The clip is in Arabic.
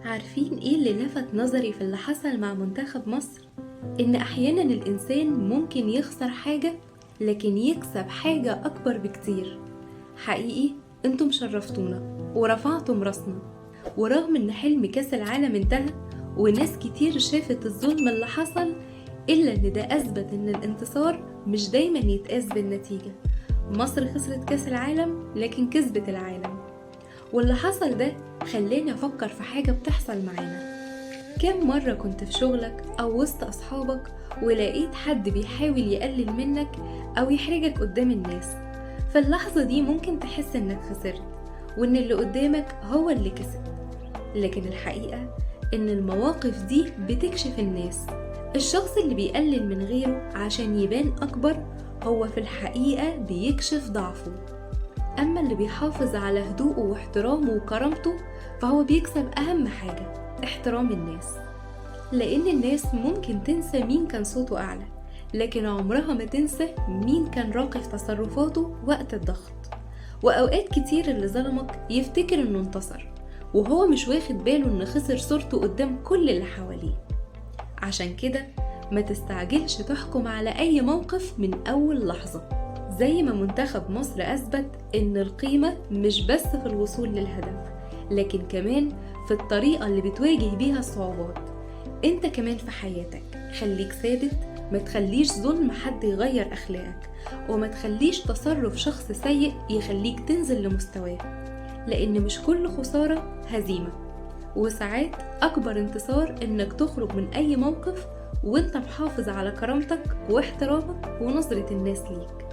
عارفين ايه اللي لفت نظري في اللي حصل مع منتخب مصر؟ ان احيانا الانسان ممكن يخسر حاجة لكن يكسب حاجة اكبر بكتير. حقيقي انتم شرفتونا ورفعتم راسنا، ورغم ان حلم كاس العالم انتهى وناس كتير شافت الظلم اللي حصل، الا ان ده اثبت ان الانتصار مش دايما يتقاس بالنتيجة. مصر خسرت كاس العالم لكن كسبت العالم. واللي حصل ده خلاني أفكر في حاجة بتحصل معانا. كم مرة كنت في شغلك أو وسط أصحابك ولقيت حد بيحاول يقلل منك أو يحرجك قدام الناس؟ في اللحظة دي ممكن تحس إنك خسرت وإن اللي قدامك هو اللي كسب، لكن الحقيقة إن المواقف دي بتكشف الناس. الشخص اللي بيقلل من غيره عشان يبان أكبر هو في الحقيقة بيكشف ضعفه، أما اللي بيحافظ على هدوءه واحترامه وكرامته فهو بيكسب أهم حاجة، احترام الناس. لأن الناس ممكن تنسى مين كان صوته أعلى، لكن عمرها ما تنسى مين كان راقي في تصرفاته وقت الضغط. وأوقات كتير اللي ظلمك يفتكر إنه انتصر وهو مش واخد باله إنه خسر صورته قدام كل اللي حواليه. عشان كده ما تستعجلش تحكم على أي موقف من أول لحظة. زي ما منتخب مصر أثبت إن القيمة مش بس في الوصول للهدف، لكن كمان في الطريقة اللي بتواجه بيها الصعوبات. انت كمان في حياتك خليك ثابت، ما تخليش ظلم حد يغير أخلاقك، وما تخليش تصرف شخص سيء يخليك تنزل لمستواه، لأن مش كل خسارة هزيمة، وساعات أكبر انتصار إنك تخرج من أي موقف وانت محافظ على كرامتك واحترامك ونظرة الناس ليك.